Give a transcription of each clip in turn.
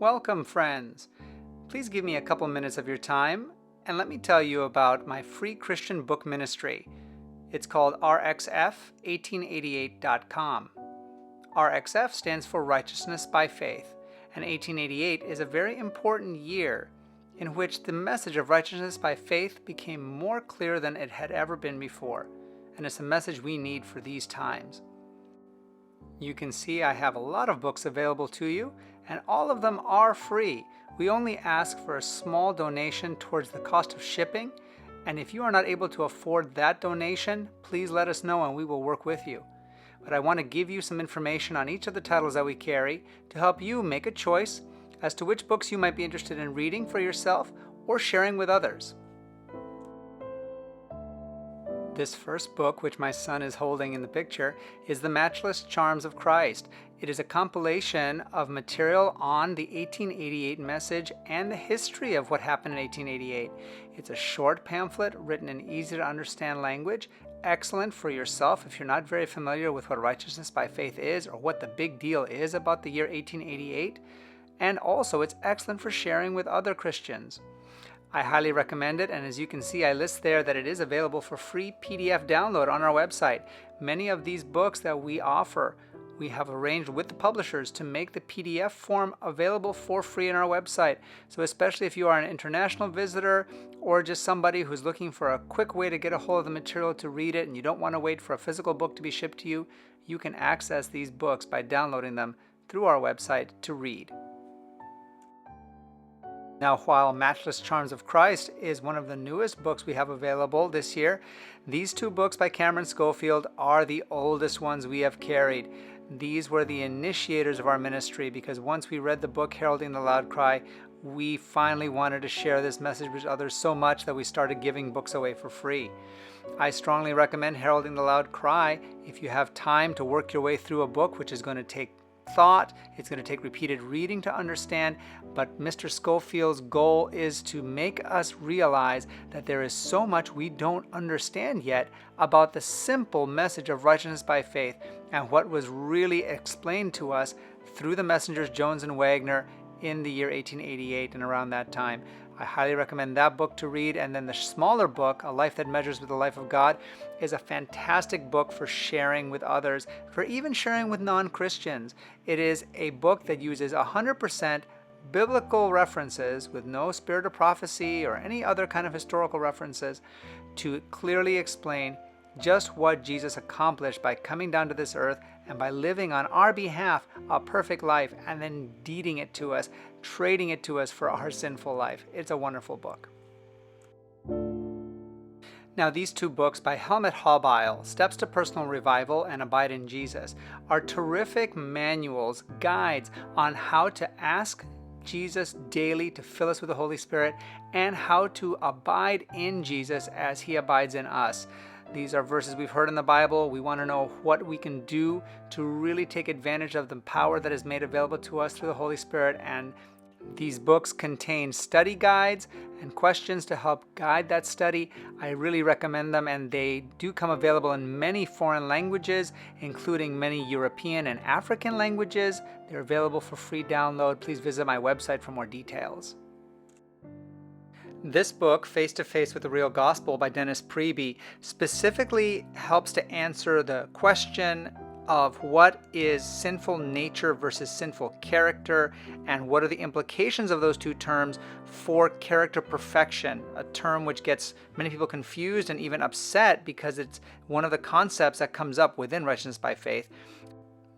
Welcome, friends. Please give me a couple minutes of your time and let me tell you about my free Christian book ministry. It's called RXF1888.com. RXF stands for Righteousness by Faith, and 1888 is a very important year in which the message of righteousness by faith became more clear than it had ever been before, and it's a message we need for these times. You can see I have a lot of books available to you, and all of them are free. We only ask for a small donation towards the cost of shipping, and if you are not able to afford that donation, please let us know and we will work with you. But I want to give you some information on each of the titles that we carry to help you make a choice as to which books you might be interested in reading for yourself or sharing with others. This first book, which my son is holding in the picture, is The Matchless Charms of Christ. It is a compilation of material on the 1888 message and the history of what happened in 1888. It's a short pamphlet written in easy to understand language, excellent for yourself if you're not very familiar with what righteousness by faith is or what the big deal is about the year 1888. And also it's excellent for sharing with other Christians. I highly recommend it, and as you can see, I list there that it is available for free PDF download on our website. Many of these books that we offer, we have arranged with the publishers to make the PDF form available for free on our website. So especially if you are an international visitor or just somebody who's looking for a quick way to get a hold of the material to read it and you don't want to wait for a physical book to be shipped to you, you can access these books by downloading them through our website to read. Now, while Matchless Charms of Christ is one of the newest books we have available this year, these two books by Camron Schofield are the oldest ones we have carried. These were the initiators of our ministry because once we read the book Heralding the Loud Cry, we finally wanted to share this message with others so much that we started giving books away for free. I strongly recommend Heralding the Loud Cry if you have time to work your way through a book, which is going to take thought, it's going to take repeated reading to understand, but Mr. Schofield's goal is to make us realize that there is so much we don't understand yet about the simple message of righteousness by faith and what was really explained to us through the messengers Jones and Wagner in the year 1888 and around that time. I highly recommend that book to read, and then the smaller book, A Life That Measures with the Life of God, is a fantastic book for sharing with others, for even sharing with non-Christians. It is a book that uses 100% biblical references with no spirit of prophecy or any other kind of historical references to clearly explain just what Jesus accomplished by coming down to this earth and by living on our behalf a perfect life and then deeding it to us, trading it to us for our sinful life. It's a wonderful book. Now, these two books by Helmut Haubeil, Steps to Personal Revival and Abide in Jesus, are terrific manuals, guides on how to ask Jesus daily to fill us with the Holy Spirit and how to abide in Jesus as He abides in us. These are verses we've heard in the Bible. We want to know what we can do to really take advantage of the power that is made available to us through the Holy Spirit. And these books contain study guides and questions to help guide that study. I really recommend them, and they do come available in many foreign languages, including many European and African languages. They're available for free download. Please visit my website for more details. This book, Face to Face with the Real Gospel by Dennis Priebe, specifically helps to answer the question of what is sinful nature versus sinful character, and what are the implications of those two terms for character perfection, a term which gets many people confused and even upset because it's one of the concepts that comes up within righteousness by faith.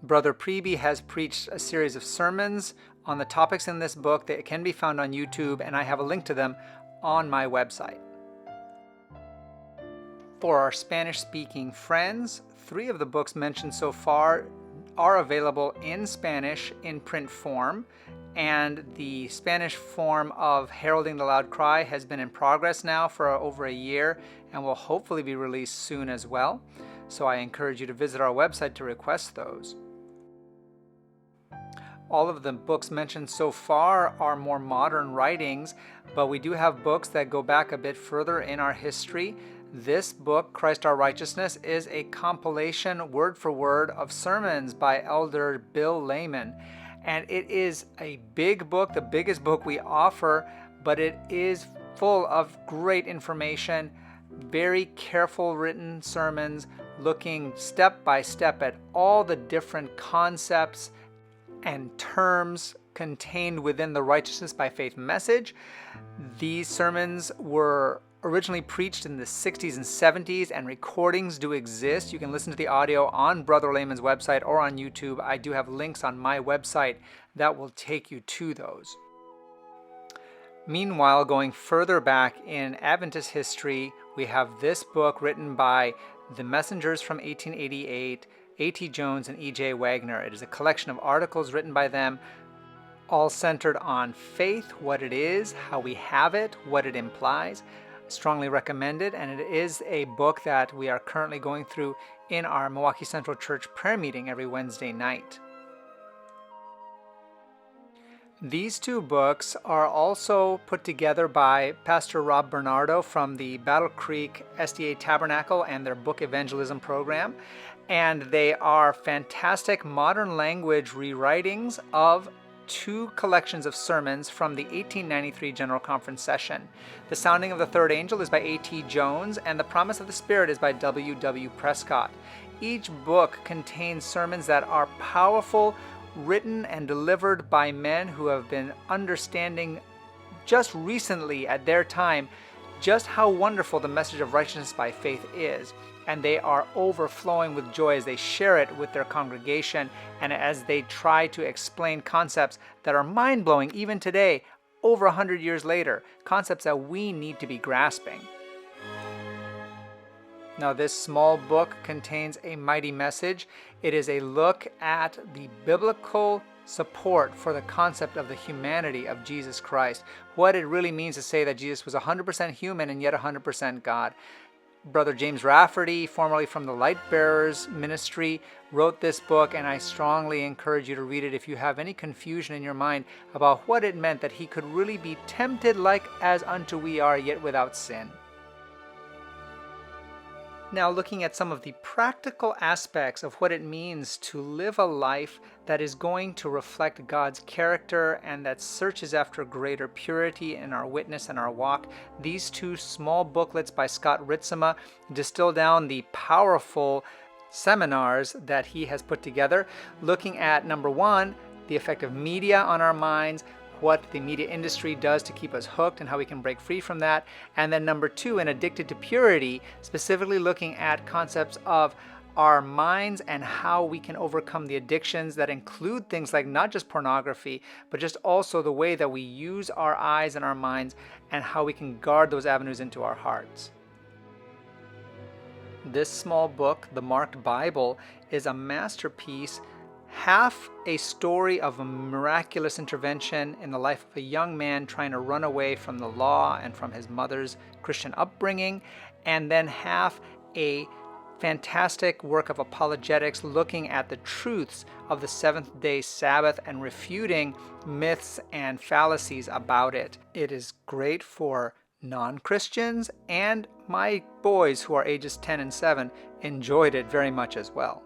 Brother Priebe has preached a series of sermons on the topics in this book that can be found on YouTube, and I have a link to them on my website. For our Spanish-speaking friends, 3 of the books mentioned so far are available in Spanish in print form, and the Spanish form of Heralding the Loud Cry has been in progress now for over a year and will hopefully be released soon as well. So I encourage you to visit our website to request those. All of the books mentioned so far are more modern writings, but we do have books that go back a bit further in our history. This book, Christ Our Righteousness, is a compilation word for word of sermons by Elder Bill Lehman. And it is a big book, the biggest book we offer, but it is full of great information, very careful written sermons, looking step by step at all the different concepts and terms contained within the righteousness by faith message. These sermons were originally preached in the 60s and 70s, and recordings do exist. You can listen to the audio on Brother Lehman's website or on YouTube. I do have links on my website that will take you to those. Meanwhile, going further back in Adventist history, we have this book written by the Messengers from 1888, A.T. Jones and E.J. Wagner. It is a collection of articles written by them, all centered on faith, what it is, how we have it, what it implies. Strongly recommended, and it is a book that we are currently going through in our Milwaukee Central Church prayer meeting every Wednesday night. These two books are also put together by Pastor Rob Bernardo from the Battle Creek SDA Tabernacle and their book evangelism program, and they are fantastic modern language rewritings of two collections of sermons from the 1893 General Conference session. The Sounding of the Third Angel is by A.T. Jones, and The Promise of the Spirit is by W. W. Prescott. Each book contains sermons that are powerful, written and delivered by men who have been understanding just recently at their time just how wonderful the message of righteousness by faith is. And they are overflowing with joy as they share it with their congregation and as they try to explain concepts that are mind-blowing even today, over 100 years later, concepts that we need to be grasping. Now, this small book contains a mighty message. It is a look at the biblical support for the concept of the humanity of Jesus Christ, what it really means to say that Jesus was 100% human and yet 100% God. Brother James Rafferty, formerly from the Light Bearers Ministry, wrote this book, and I strongly encourage you to read it if you have any confusion in your mind about what it meant that he could really be tempted like as unto we are, yet without sin. Now, looking at some of the practical aspects of what it means to live a life that is going to reflect God's character and that searches after greater purity in our witness and our walk, these two small booklets by Scott Ritzema distill down the powerful seminars that he has put together, looking at, number one, the effect of media on our minds, what the media industry does to keep us hooked and how we can break free from that. And then number two, in Addicted to Purity, specifically looking at concepts of our minds and how we can overcome the addictions that include things like not just pornography, but just also the way that we use our eyes and our minds and how we can guard those avenues into our hearts. This small book, The Marked Bible, is a masterpiece, half a story of a miraculous intervention in the life of a young man trying to run away from the law and from his mother's Christian upbringing, and then half a fantastic work of apologetics looking at the truths of the seventh-day Sabbath and refuting myths and fallacies about it. It is great for non-Christians, and my boys who are ages 10 and 7 enjoyed it very much as well.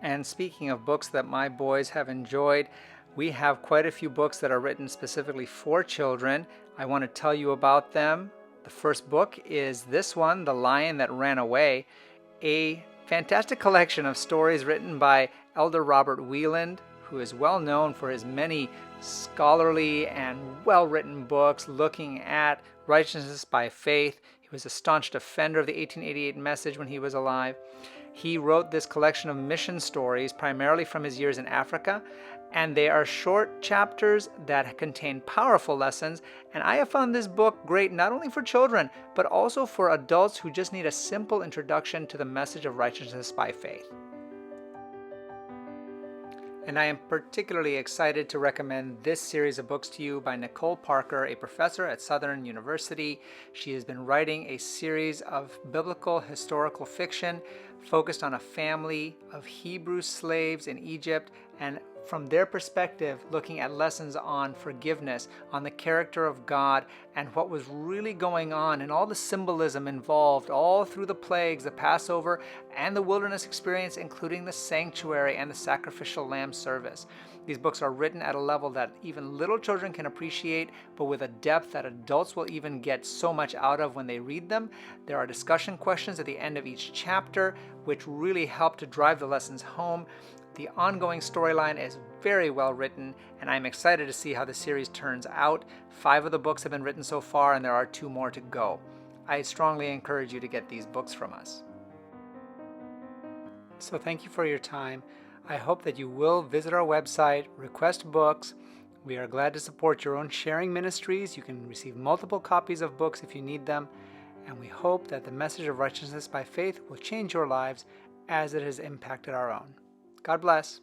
And speaking of books that my boys have enjoyed, we have quite a few books that are written specifically for children. I want to tell you about them. The first book is this one, The Lion That Ran Away, a fantastic collection of stories written by Elder Robert Wieland, who is well known for his many scholarly and well-written books looking at righteousness by faith. He was a staunch defender of the 1888 message when he was alive. He wrote this collection of mission stories primarily from his years in Africa, and they are short chapters that contain powerful lessons, and I have found this book great not only for children, but also for adults who just need a simple introduction to the message of righteousness by faith. And I am particularly excited to recommend this series of books to you by Nicole Parker, a professor at Southern University. She has been writing a series of biblical historical fiction focused on a family of Hebrew slaves in Egypt, and from their perspective, looking at lessons on forgiveness, on the character of God, and what was really going on, and all the symbolism involved all through the plagues, the Passover, and the wilderness experience, including the sanctuary and the sacrificial lamb service. These books are written at a level that even little children can appreciate, but with a depth that adults will even get so much out of when they read them. There are discussion questions at the end of each chapter, which really help to drive the lessons home. The ongoing storyline is very well written, and I'm excited to see how the series turns out. 5 of the books have been written so far, and there are 2 more to go. I strongly encourage you to get these books from us. So thank you for your time. I hope that you will visit our website, request books. We are glad to support your own sharing ministries. You can receive multiple copies of books if you need them. And we hope that the message of righteousness by faith will change your lives as it has impacted our own. God bless.